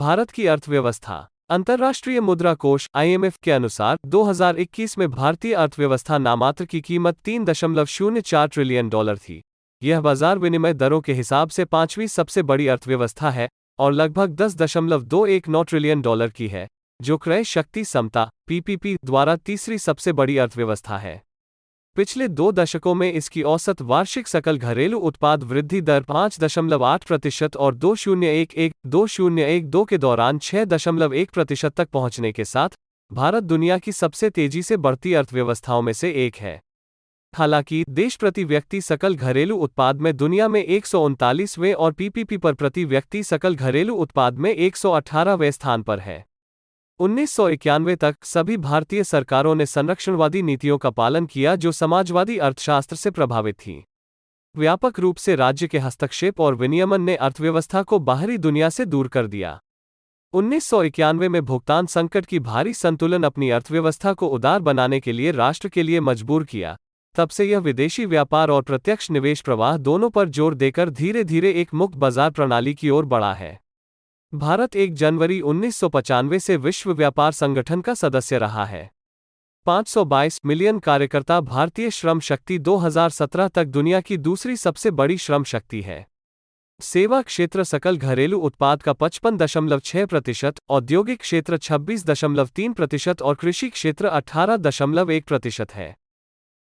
भारत की अर्थव्यवस्था। अंतर्राष्ट्रीय मुद्रा कोष (IMF) के अनुसार 2021 में भारतीय अर्थव्यवस्था नामात्र की कीमत $3.04 ट्रिलियन थी। यह बाजार विनिमय दरों के हिसाब से पांचवीं सबसे बड़ी अर्थव्यवस्था है और लगभग $10.219 ट्रिलियन की है, जो क्रय शक्ति समता (PPP) द्वारा तीसरी सबसे बड़ी अर्थव्यवस्था है। पिछले 2 दशकों में इसकी औसत वार्षिक सकल घरेलू उत्पाद वृद्धि दर 5.8% और 2011-2012 के दौरान 6.1% तक पहुंचने के साथ भारत दुनिया की सबसे तेजी से बढ़ती अर्थव्यवस्थाओं में से एक है। हालांकि देश प्रति व्यक्ति सकल घरेलू उत्पाद में दुनिया में 139वें और PPP पर प्रति व्यक्ति सकल घरेलू उत्पाद में 118वें स्थान पर है। 1991 तक सभी भारतीय सरकारों ने संरक्षणवादी नीतियों का पालन किया जो समाजवादी अर्थशास्त्र से प्रभावित थीं। व्यापक रूप से राज्य के हस्तक्षेप और विनियमन ने अर्थव्यवस्था को बाहरी दुनिया से दूर कर दिया। 1991 में भुगतान संकट की भारी संतुलन अपनी अर्थव्यवस्था को उदार बनाने के लिए राष्ट्र के लिए मजबूर किया। तब से यह विदेशी व्यापार और प्रत्यक्ष निवेश प्रवाह दोनों पर जोर देकर धीरे धीरे एक मुक्त बाजार प्रणाली की ओर बढ़ा है। भारत 1 जनवरी 1995 से विश्व व्यापार संगठन का सदस्य रहा है। 522 मिलियन कार्यकर्ता भारतीय श्रम शक्ति 2017 तक दुनिया की दूसरी सबसे बड़ी श्रम शक्ति है। सेवा क्षेत्र सकल घरेलू उत्पाद का 55.6%, औद्योगिक क्षेत्र 26.3% और कृषि क्षेत्र 18.1% है।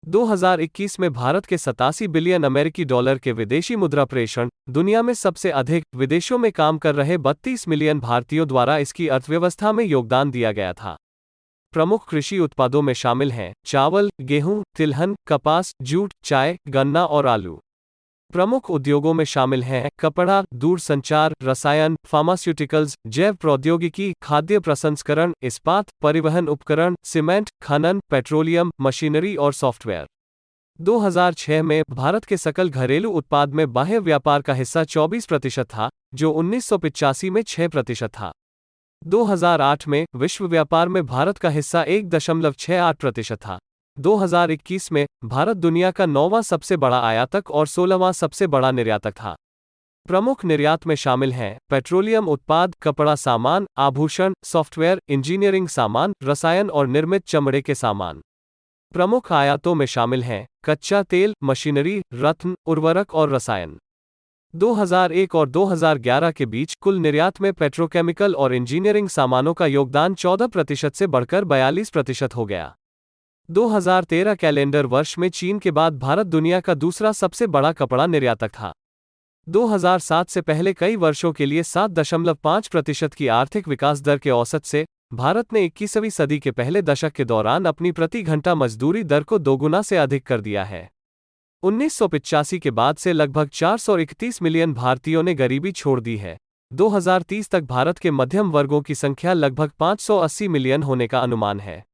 2021 में भारत के 87 बिलियन अमेरिकी डॉलर के विदेशी मुद्रा प्रेषण, दुनिया में सबसे अधिक, विदेशों में काम कर रहे 32 मिलियन भारतीयों द्वारा इसकी अर्थव्यवस्था में योगदान दिया गया था। प्रमुख कृषि उत्पादों में शामिल हैं चावल, गेहूं, तिलहन, कपास, जूट, चाय, गन्ना और आलू। प्रमुख उद्योगों में शामिल हैं कपड़ा, दूरसंचार, रसायन, फार्मास्यूटिकल्स, जैव प्रौद्योगिकी, खाद्य प्रसंस्करण, इस्पात, परिवहन उपकरण, सीमेंट, खनन, पेट्रोलियम, मशीनरी और सॉफ्टवेयर। 2006 में भारत के सकल घरेलू उत्पाद में बाह्य व्यापार का हिस्सा 24% था, जो 1985 में 6% था। 2008 में विश्व व्यापार में भारत का हिस्सा 1.68% था। 2021 में भारत दुनिया का 9वां सबसे बड़ा आयातक और 16वां सबसे बड़ा निर्यातक था। प्रमुख निर्यात में शामिल हैं पेट्रोलियम उत्पाद, कपड़ा सामान, आभूषण, सॉफ्टवेयर, इंजीनियरिंग सामान, रसायन और निर्मित चमड़े के सामान। प्रमुख आयातों में शामिल हैं कच्चा तेल, मशीनरी, रत्न, उर्वरक और रसायन। 2001 और 2011 के बीच कुल निर्यात में पेट्रोकेमिकल और इंजीनियरिंग सामानों का योगदान 14% से बढ़कर 42% हो गया। 2013 कैलेंडर वर्ष में चीन के बाद भारत दुनिया का दूसरा सबसे बड़ा कपड़ा निर्यातक था। 2007 से पहले कई वर्षों के लिए 7.5% की आर्थिक विकास दर के औसत से भारत ने 21वीं सदी के पहले दशक के दौरान अपनी प्रति घंटा मजदूरी दर को दोगुना से अधिक कर दिया है। 1985 के बाद से लगभग 431 मिलियन भारतीयों ने गरीबी छोड़ दी है। 2030 तक भारत के मध्यम वर्गों की संख्या लगभग 580 मिलियन होने का अनुमान है।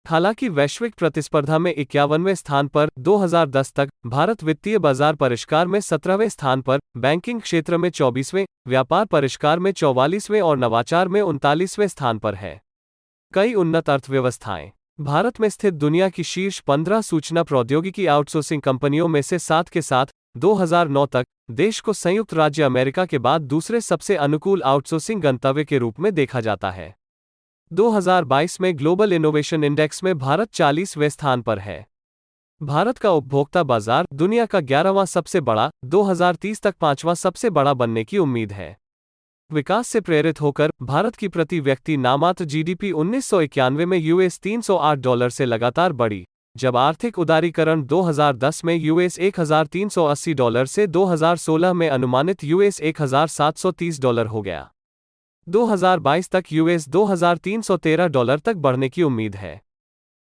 हालांकि वैश्विक प्रतिस्पर्धा में 51वें स्थान पर, 2010 तक भारत वित्तीय बाजार परिष्कार में 17वें स्थान पर, बैंकिंग क्षेत्र में 24वें, व्यापार परिष्कार में 44वें और नवाचार में 39वें स्थान पर है। कई उन्नत अर्थव्यवस्थाएं। भारत में स्थित दुनिया की शीर्ष 15 सूचना प्रौद्योगिकी आउटसोर्सिंग कंपनियों में से 7 के साथ 2009 तक देश को संयुक्त राज्य अमेरिका के बाद दूसरे सबसे अनुकूल आउटसोर्सिंग गंतव्य के रूप में देखा जाता है। 2022 में ग्लोबल इनोवेशन इंडेक्स में भारत 40वें स्थान पर है। भारत का उपभोक्ता बाजार दुनिया का 11वां सबसे बड़ा, 2030 तक 5वां सबसे बड़ा बनने की उम्मीद है। विकास से प्रेरित होकर भारत की प्रति व्यक्ति नामात्र GDP 1991 में $308 से लगातार बढ़ी, जब आर्थिक उदारीकरण 2010 में $1380 से 2016 में अनुमानित $1730 हो गया। 2022 तक $2313 तक बढ़ने की उम्मीद है।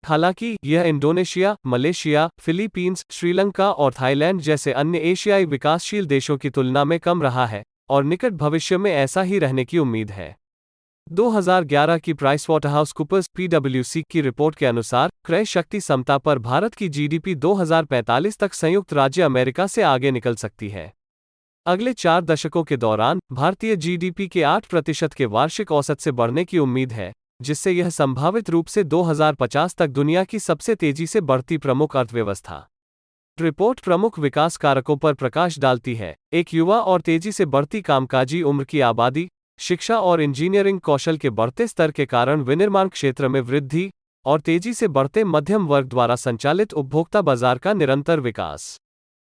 हालांकि यह इंडोनेशिया, मलेशिया, फिलीपींस, श्रीलंका और थाईलैंड जैसे अन्य एशियाई विकासशील देशों की तुलना में कम रहा है और निकट भविष्य में ऐसा ही रहने की उम्मीद है। 2011 की प्राइसवाटरहाउसकूपर्स PwC की रिपोर्ट के अनुसार क्रय शक्ति समता पर भारत की GDP 2045 तक संयुक्त राज्य अमेरिका से आगे निकल सकती है। अगले 4 दशकों के दौरान भारतीय GDP के 8% के वार्षिक औसत से बढ़ने की उम्मीद है, जिससे यह संभावित रूप से 2050 तक दुनिया की सबसे तेजी से बढ़ती प्रमुख अर्थव्यवस्था। रिपोर्ट प्रमुख विकास कारकों पर प्रकाश डालती है। एक युवा और तेजी से बढ़ती कामकाजी उम्र की आबादी, शिक्षा और इंजीनियरिंग कौशल के बढ़ते स्तर के कारण विनिर्माण क्षेत्र में वृद्धि और तेजी से बढ़ते मध्यम वर्ग द्वारा संचालित उपभोक्ता बाजार का निरंतर विकास।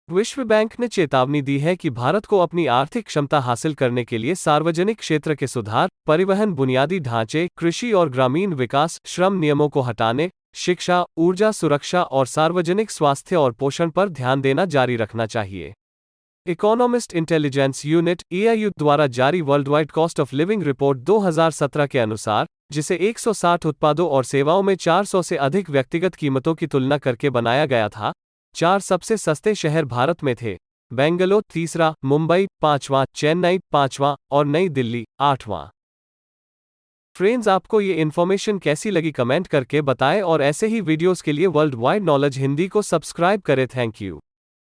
विश्व बैंक ने चेतावनी दी है कि भारत को अपनी आर्थिक क्षमता हासिल करने के लिए सार्वजनिक क्षेत्र के सुधार, परिवहन बुनियादी ढांचे, कृषि और ग्रामीण विकास, श्रम नियमों को हटाने, शिक्षा, ऊर्जा सुरक्षा और सार्वजनिक स्वास्थ्य और पोषण पर ध्यान देना जारी रखना चाहिए। इकोनॉमिस्ट इंटेलिजेंस यूनिट (EIU) द्वारा जारी world wide cost of living report 2017 के अनुसार, जिसे 160 उत्पादों और सेवाओं में 400 से अधिक व्यक्तिगत कीमतों की तुलना करके बनाया गया था, 4 सबसे सस्ते शहर भारत में थे: बेंगलुरु तीसरा, मुंबई पांचवां, चेन्नई पांचवां और नई दिल्ली आठवां। फ्रेंड्स, आपको ये इन्फॉर्मेशन कैसी लगी कमेंट करके बताएं और ऐसे ही वीडियोस के लिए वर्ल्ड वाइड नॉलेज हिंदी को सब्सक्राइब करें। Thank you.